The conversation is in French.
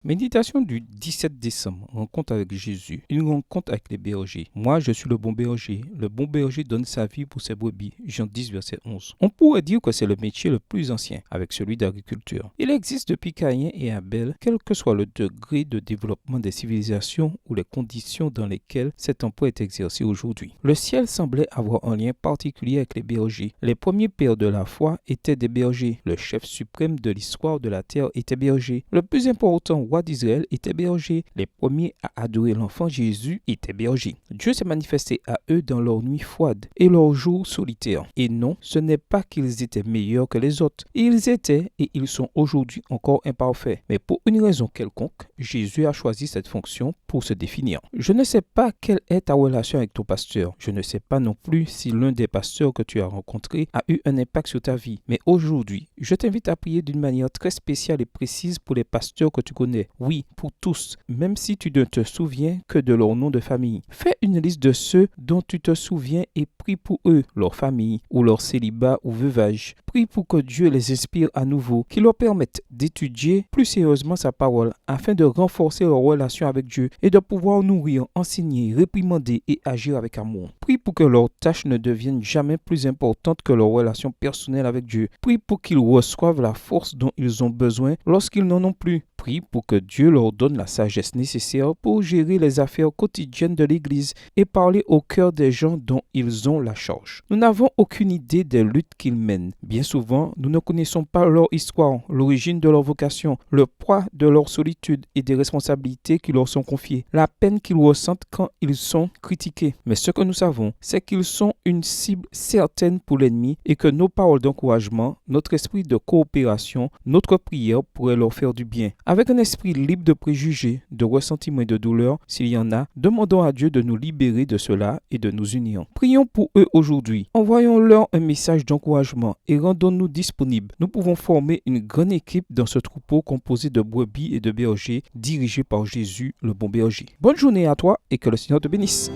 Méditation du 17 décembre. Rencontre avec Jésus. Une rencontre avec les bergers. Moi, je suis le bon berger. Le bon berger donne sa vie pour ses brebis. Jean 10, verset 11. On pourrait dire que c'est le métier le plus ancien, avec celui d'agriculture. Il existe depuis Caïn et Abel, quel que soit le degré de développement des civilisations ou les conditions dans lesquelles cet emploi est exercé aujourd'hui. Le ciel semblait avoir un lien particulier avec les bergers. Les premiers pères de la foi étaient des bergers. Le chef suprême de l'histoire de la terre était berger. Le plus important roi d'Israël était berger. Les premiers à adorer l'enfant Jésus étaient bergers. Dieu s'est manifesté à eux dans leur nuit froide et leurs jours solitaires. Et non, ce n'est pas qu'ils étaient meilleurs que les autres. Ils étaient et ils sont aujourd'hui encore imparfaits. Mais pour une raison quelconque, Jésus a choisi cette fonction pour se définir. Je ne sais pas quelle est ta relation avec ton pasteur. Je ne sais pas non plus si l'un des pasteurs que tu as rencontrés a eu un impact sur ta vie. Mais aujourd'hui, je t'invite à prier d'une manière très spéciale et précise pour les pasteurs que tu connais. Oui, pour tous, même si tu ne te souviens que de leur nom de famille. Fais une liste de ceux dont tu te souviens et prie pour eux, leur famille, ou leur célibat ou veuvage. Prie pour que Dieu les inspire à nouveau, qu'il leur permette d'étudier plus sérieusement sa parole, afin de renforcer leur relation avec Dieu et de pouvoir nourrir, enseigner, réprimander et agir avec amour. Prie pour que leurs tâches ne deviennent jamais plus importantes que leur relation personnelle avec Dieu. Prie pour qu'ils reçoivent la force dont ils ont besoin lorsqu'ils n'en ont plus. Prie pour que Dieu leur donne la sagesse nécessaire pour gérer les affaires quotidiennes de l'Église et parler au cœur des gens dont ils ont la charge. Nous n'avons aucune idée des luttes qu'ils mènent. Bien souvent, nous ne connaissons pas leur histoire, l'origine de leur vocation, le poids de leur solitude et des responsabilités qui leur sont confiées, la peine qu'ils ressentent quand ils sont critiqués. Mais ce que nous savons, c'est qu'ils sont une cible certaine pour l'ennemi et que nos paroles d'encouragement, notre esprit de coopération, notre prière pourraient leur faire du bien. Avec un esprit libre de préjugés, de ressentiments et de douleurs, s'il y en a, demandons à Dieu de nous libérer de cela et de nous unir. Prions pour eux aujourd'hui. Envoyons-leur un message d'encouragement et rendons-nous disponibles. Nous pouvons former une grande équipe dans ce troupeau composé de brebis et de bergers dirigé par Jésus, le bon berger. Bonne journée à toi et que le Seigneur te bénisse.